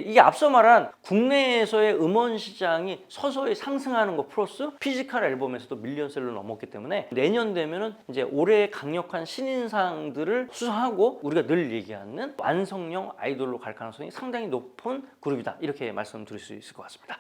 이게 앞서 말한 국내에서의 음원 시장이 서서히 상승하는 거 플러스 피지컬 앨범에서도 밀리언셀러 넘었기 때문에 내년 되면은 이제 올해의 강력한 신인상들을 수상하고 우리가 늘 얘기하는 완성형 아이돌로 갈 가능성이 상당히 높은 그룹이다. 이렇게 말씀드릴 수 있을 것 같습니다.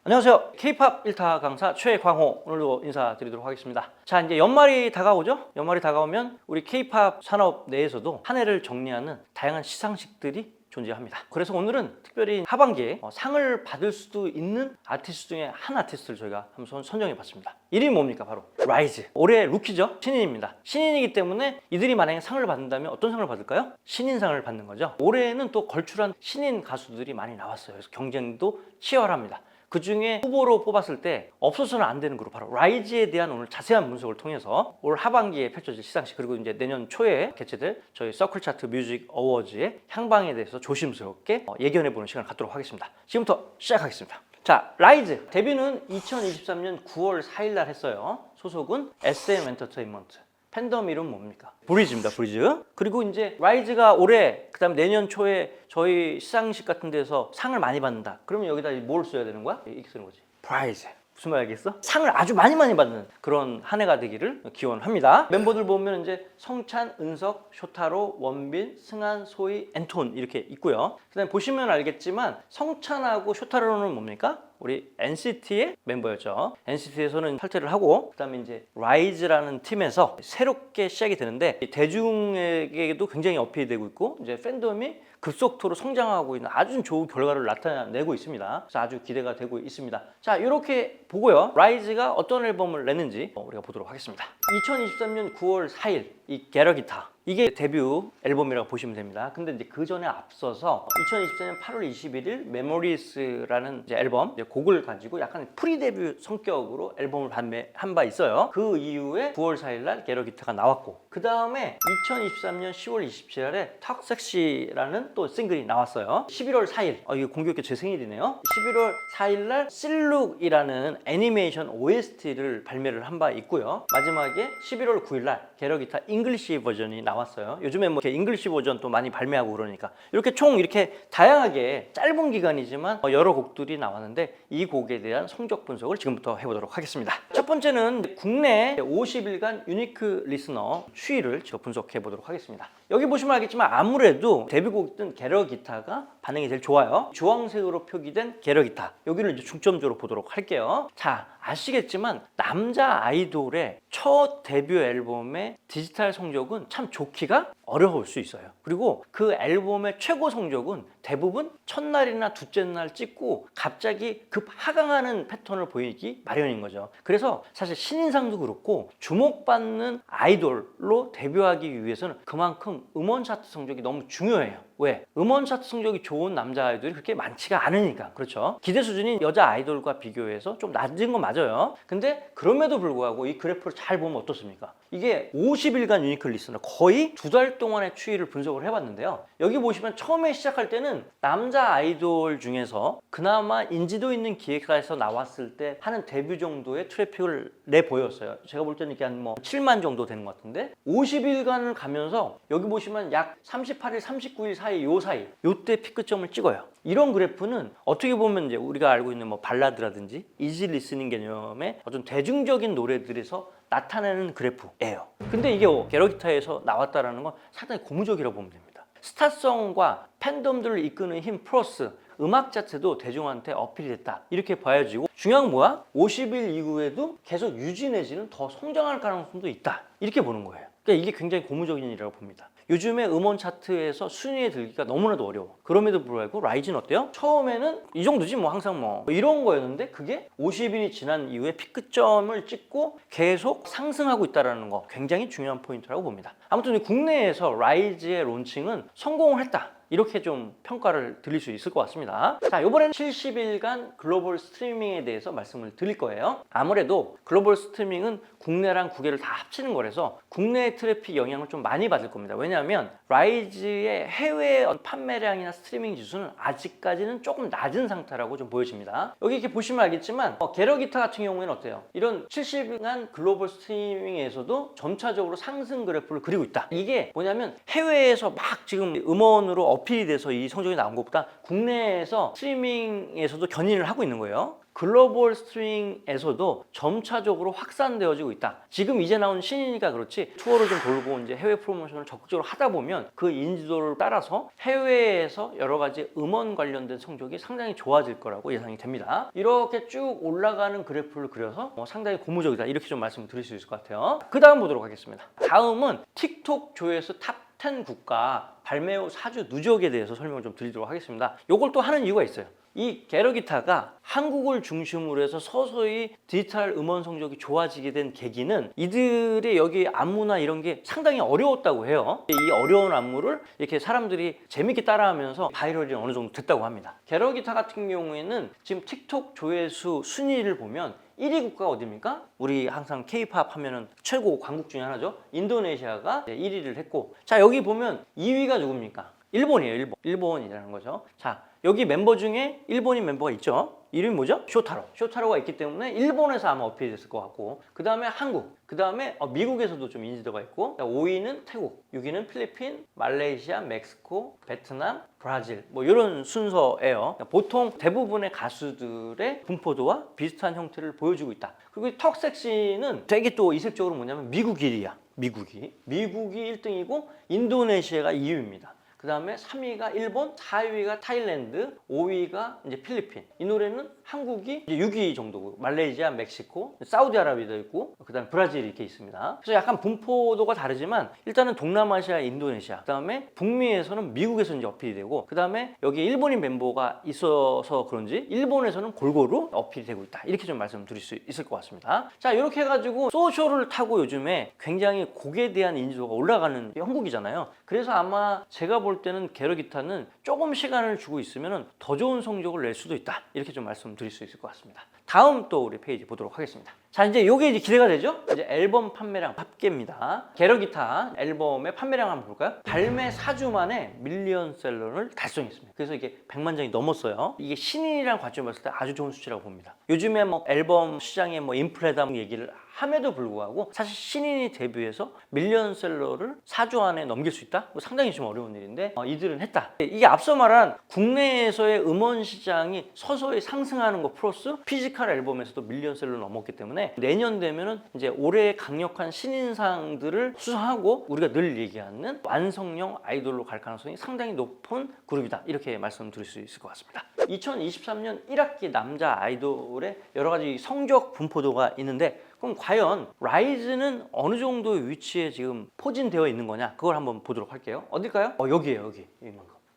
안녕하세요. K-POP 1타 강사 최광호, 오늘도 인사드리도록 하겠습니다. 자, 이제 연말이 다가오죠? 연말이 다가오면 우리 K-POP 산업 내에서도 한 해를 정리하는 다양한 시상식들이 존재합니다. 그래서 오늘은 특별히 하반기에 상을 받을 수도 있는 아티스트 중에 한 아티스트를 저희가 한번 선정해 봤습니다. 이름이 뭡니까? 바로 라이즈. 올해 루키죠? 신인입니다. 신인이기 때문에 이들이 만약에 상을 받는다면 어떤 상을 받을까요? 신인상을 받는 거죠. 올해는 또 걸출한 신인 가수들이 많이 나왔어요. 그래서 경쟁도 치열합니다. 그 중에 후보로 뽑았을 때 없어서는 안 되는 그룹, 바로 라이즈에 대한 오늘 자세한 분석을 통해서 올 하반기에 펼쳐질 시상식, 그리고 이제 내년 초에 개최될 저희 서클 차트 뮤직 어워즈의 향방에 대해서 조심스럽게 예견해보는 시간을 갖도록 하겠습니다. 지금부터 시작하겠습니다. 자, 라이즈 데뷔는 2023년 9월 4일 날 했어요. 소속은 SM 엔터테인먼트. 팬덤 이름 뭡니까? 브리즈입니다. 브리즈. 그리고 이제 라이즈가 올해 그다음 내년 초에 저희 시상식 같은 데서 상을 많이 받는다. 그러면 여기다 뭘 써야 되는 거야? 이렇게 쓰는 거지. 프라이즈. 무슨 말 알겠어? 상을 아주 많이 받는 그런 한 해가 되기를 기원합니다. 멤버들 보면 이제 성찬, 은석, 쇼타로, 원빈, 승한, 소희, 앤톤 이렇게 있고요. 그다음에 보시면 알겠지만 성찬하고 쇼타로는 뭡니까? 우리 NCT의 멤버였죠. NCT에서는 탈퇴를 하고 그다음에 이제 라이즈라는 팀에서 새롭게 시작이 되는데 대중에게도 굉장히 어필이 되고 있고 이제 팬덤이 급속도로 성장하고 있는 아주 좋은 결과를 나타내고 있습니다. 그래서 아주 기대가 되고 있습니다. 자, 이렇게 보고요. 라이즈가 어떤 앨범을 냈는지 우리가 보도록 하겠습니다. 2023년 9월 4일 이 게러기타, 이게 데뷔 앨범이라고 보시면 됩니다. 근데 이제 그 전에 앞서서 2024년 8월 21일 메모리스라는 이제 앨범, 이제 곡을 가지고 약간 프리 데뷔 성격으로 앨범을 발매한 바 있어요. 그 이후에 9월 4일 날 게러기타가 나왔고, 그 다음에 2023년 10월 27일에 턱 섹시라는 또 싱글이 나왔어요. 11월 4일, 이게 공교롭게 제 생일이네요. 11월 4일 날 실룩이라는 애니메이션 OST를 발매를 한 바 있고요. 마지막에 11월 9일 날 게러기타 잉글리시 버전이 나왔어요. 요즘에 뭐 이렇게 잉글리시 버전 또 많이 발매하고 그러니까 이렇게 총 이렇게 다양하게 짧은 기간이지만 여러 곡들이 나왔는데 이 곡에 대한 성적 분석을 지금부터 해보도록 하겠습니다. 첫 번째는 국내 50일간 유니크 리스너 추이를 제가 분석해 보도록 하겠습니다. 여기 보시면 알겠지만 아무래도 데뷔곡이든 게러기타가 반응이 제일 좋아요. 주황색으로 표기된 게러기타, 여기를 이제 중점적으로 보도록 할게요. 자, 아시겠지만 남자 아이돌의 첫 데뷔 앨범의 디지털 성적은 참 좋기가 어려울 수 있어요. 그리고 그 앨범의 최고 성적은 대부분 첫날이나 둘째 날 찍고 갑자기 급 하강하는 패턴을 보이기 마련인 거죠. 그래서 사실 신인상도 그렇고 주목받는 아이돌로 데뷔하기 위해서는 그만큼 음원 차트 성적이 너무 중요해요. 왜? 음원 차트 성적이 좋은 남자 아이돌이 그렇게 많지가 않으니까. 그렇죠? 기대 수준이 여자 아이돌과 비교해서 좀 낮은 건 맞아요. 근데 그럼에도 불구하고 이 그래프를 잘 보면 어떻습니까? 이게 50일간 유니크 리스너, 거의 2달 동안의 추이를 분석을 해봤는데요. 여기 보시면 처음에 시작할 때는 남자 아이돌 중에서 그나마 인지도 있는 기획사에서 나왔을 때 하는 데뷔 정도의 트래픽을 내보였어요. 제가 볼 때는 이게 한 7만 정도 되는 것 같은데 50일간을 가면서 여기 보시면 약 38일, 39일 사이, 요때 피크점을 찍어요. 이런 그래프는 어떻게 보면 이제 우리가 알고 있는 발라드라든지 이지 리스닝 개념의 어떤 대중적인 노래들에서 나타내는 그래프예요. 근데 이게 게러기타에서 나왔다는 건 상당히 고무적이라고 보면 됩니다. 스타성과 팬덤들을 이끄는 힘 플러스 음악 자체도 대중한테 어필이 됐다, 이렇게 봐야지고, 중요한 건 뭐야? 50일 이후에도 계속 유지 내지는 더 성장할 가능성도 있다, 이렇게 보는 거예요. 그러니까 이게 굉장히 고무적인 일이라고 봅니다. 요즘에 음원 차트에서 순위에 들기가 너무나도 어려워. 그럼에도 불구하고 라이즈는 어때요? 처음에는 이 정도지 항상 이런 거였는데 그게 50일이 지난 이후에 피크점을 찍고 계속 상승하고 있다는 거, 굉장히 중요한 포인트라고 봅니다. 아무튼 국내에서 라이즈의 론칭은 성공을 했다, 이렇게 좀 평가를 드릴 수 있을 것 같습니다. 자, 이번에는 70일간 글로벌 스트리밍에 대해서 말씀을 드릴 거예요. 아무래도 글로벌 스트리밍은 국내랑 국외를 다 합치는 거라서 국내 트래픽 영향을 좀 많이 받을 겁니다. 왜냐하면 라이즈의 해외 판매량이나 스트리밍 지수는 아직까지는 조금 낮은 상태라고 좀 보여집니다. 여기 이렇게 보시면 알겠지만 게러기타 같은 경우에는 어때요? 이런 70일간 글로벌 스트리밍에서도 점차적으로 상승 그래프를 그리고 있다. 이게 뭐냐면 해외에서 막 지금 음원으로 어필이 돼서 이 성적이 나온 것보다 국내에서 스트리밍에서도 견인을 하고 있는 거예요. 글로벌 스트리밍에서도 점차적으로 확산되어지고 있다. 지금 이제 나온 신인이니까 그렇지 투어를 좀 돌고 이제 해외 프로모션을 적극적으로 하다 보면 그 인지도를 따라서 해외에서 여러 가지 음원 관련된 성적이 상당히 좋아질 거라고 예상이 됩니다. 이렇게 쭉 올라가는 그래프를 그려서 상당히 고무적이다 이렇게 좀 말씀을 드릴 수 있을 것 같아요. 그 다음 보도록 하겠습니다. 다음은 틱톡 조회수 탑 10 국가 발매 후 4주 누적에 대해서 설명을 좀 드리도록 하겠습니다. 이걸 또 하는 이유가 있어요. 이 게러기타가 한국을 중심으로 해서 서서히 디지털 음원 성적이 좋아지게 된 계기는 이들의 여기 안무나 이런 게 상당히 어려웠다고 해요. 이 어려운 안무를 이렇게 사람들이 재밌게 따라하면서 바이럴이 어느 정도 됐다고 합니다. 게러기타 같은 경우에는 지금 틱톡 조회수 순위를 보면 1위 국가가 어디입니까? 우리 항상 K-팝 하면은 최고 강국 중에 하나죠. 인도네시아가 1위를 했고, 자 여기 보면 2위가 누굽니까? 일본이에요. 일본이라는 거죠. 자 여기 멤버 중에 일본인 멤버가 있죠. 이름이 뭐죠? 쇼타로가 있기 때문에 일본에서 아마 어필이 됐을 것 같고, 그 다음에 한국, 그 다음에 미국에서도 좀 인지도가 있고, 5위는 태국, 6위는 필리핀, 말레이시아, 멕시코, 베트남, 브라질 뭐 이런 순서예요. 보통 대부분의 가수들의 분포도와 비슷한 형태를 보여주고 있다. 그리고 턱섹시는 되게 또 이색적으로 뭐냐면 미국 1위야. 미국이 1등이고 인도네시아가 2위입니다. 그 다음에 3위가 일본, 4위가 타일랜드, 5위가 이제 필리핀. 이 노래는 한국이 이제 6위 정도고, 말레이시아, 멕시코, 사우디아라비아도 있고, 그 다음에 브라질이 이렇게 있습니다. 그래서 약간 분포도가 다르지만 일단은 동남아시아, 인도네시아, 그 다음에 북미에서는 미국에서 이제 어필이 되고, 그 다음에 여기 일본인 멤버가 있어서 그런지 일본에서는 골고루 어필이 되고 있다. 이렇게 좀 말씀드릴 수 있을 것 같습니다. 자, 이렇게 해가지고 소셜을 타고 요즘에 굉장히 곡에 대한 인지도가 올라가는 형국이잖아요. 그래서 아마 제가 볼 때는 게러기타는 조금 시간을 주고 있으면 더 좋은 성적을 낼 수도 있다. 이렇게 좀 말씀드릴 수 있을 것 같습니다. 다음 또 우리 페이지 보도록 하겠습니다. 자, 이제 요게 이제 기대가 되죠? 이제 앨범 판매량 합계입니다. 게러기타 앨범의 판매량 한번 볼까요? 발매 4주 만에 밀리언셀러를 달성했습니다. 그래서 이게 100만 장이 넘었어요. 이게 신인이라는 관점을 봤을 때 아주 좋은 수치라고 봅니다. 요즘에 뭐 앨범 시장에 뭐 인플레다 얘기를 함에도 불구하고 사실 신인이 데뷔해서 밀리언셀러를 4주 안에 넘길 수 있다? 상당히 좀 어려운 일인데 이들은 했다. 이게 앞서 말한 국내에서의 음원 시장이 서서히 상승하는 거 플러스 피지컬 앨범에서도 밀리언셀러를 넘었기 때문에 내년 되면은 이제 올해의 강력한 신인상들을 수상하고 우리가 늘 얘기하는 완성형 아이돌로 갈 가능성이 상당히 높은 그룹이다. 이렇게 말씀드릴 수 있을 것 같습니다. 2023년 1학기 남자 아이돌의 여러 가지 성적 분포도가 있는데, 그럼 과연 라이즈는 어느 정도의 위치에 지금 포진되어 있는 거냐, 그걸 한번 보도록 할게요. 어딜까요? 여기에요. 여기.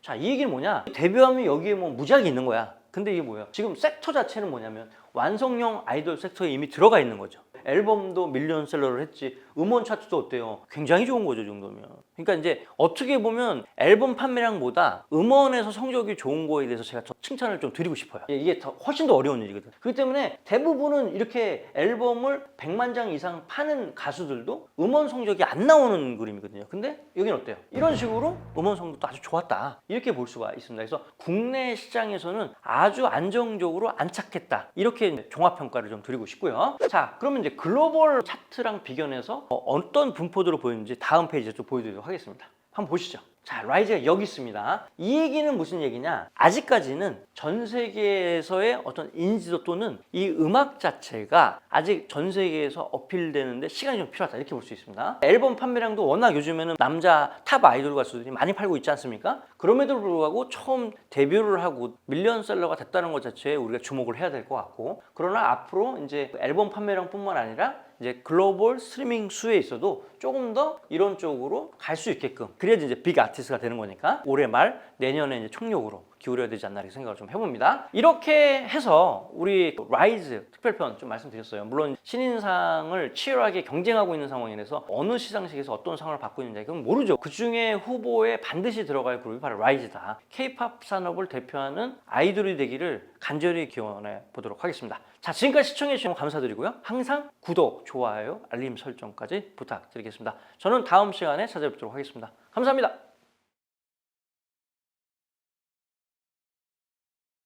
자, 이 얘기는 뭐냐, 데뷔하면 여기에 뭐 무지하게 있는 거야. 근데 이게 뭐예요? 지금 섹터 자체는 뭐냐면 완성형 아이돌 섹터에 이미 들어가 있는 거죠. 앨범도 밀리언셀러를 했지, 음원 차트도 어때요? 굉장히 좋은 거죠, 이 정도면. 그러니까 이제 어떻게 보면 앨범 판매량보다 음원에서 성적이 좋은 거에 대해서 제가 더 칭찬을 좀 드리고 싶어요. 이게 훨씬 더 어려운 일이거든. 그렇기 때문에 대부분은 이렇게 앨범을 100만 장 이상 파는 가수들도 음원 성적이 안 나오는 그림이거든요. 근데 여기는 어때요? 이런 식으로 음원 성적도 아주 좋았다. 이렇게 볼 수가 있습니다. 그래서 국내 시장에서는 아주 안정적으로 안착했다. 이렇게 종합평가를 좀 드리고 싶고요. 자, 그러면 이제 글로벌 차트랑 비교해서 어떤 분포도로 보이는지 다음 페이지에 좀 보여드리도록 하겠습니다. 한번 보시죠. 자, 라이즈가 여기 있습니다. 이 얘기는 무슨 얘기냐? 아직까지는 전 세계에서의 어떤 인지도 또는 이 음악 자체가 아직 전 세계에서 어필되는데 시간이 좀 필요하다, 이렇게 볼 수 있습니다. 앨범 판매량도 워낙 요즘에는 남자 탑 아이돌 가수들이 많이 팔고 있지 않습니까? 그럼에도 불구하고 처음 데뷔를 하고 밀리언셀러가 됐다는 것 자체에 우리가 주목을 해야 될 것 같고, 그러나 앞으로 이제 앨범 판매량뿐만 아니라 이제 글로벌 스트리밍 수에 있어도 조금 더 이런 쪽으로 갈 수 있게끔, 그래야지 이제 빅 아티스트가 되는 거니까 올해 말 내년에 이제 총력으로 기울여야 되지 않나 이렇게 생각을 좀 해봅니다. 이렇게 해서 우리 라이즈 특별편 좀 말씀드렸어요. 물론 신인상을 치열하게 경쟁하고 있는 상황이라서 어느 시상식에서 어떤 상을 받고 있는지 그건 모르죠. 그 중에 후보에 반드시 들어갈 그룹이 바로 라이즈다. K-팝 산업을 대표하는 아이돌이 되기를 간절히 기원해 보도록 하겠습니다. 자, 지금까지 시청해 주셔서 감사드리고요. 항상 구독, 좋아요, 알림 설정까지 부탁드리겠습니다. 저는 다음 시간에 찾아뵙도록 하겠습니다. 감사합니다.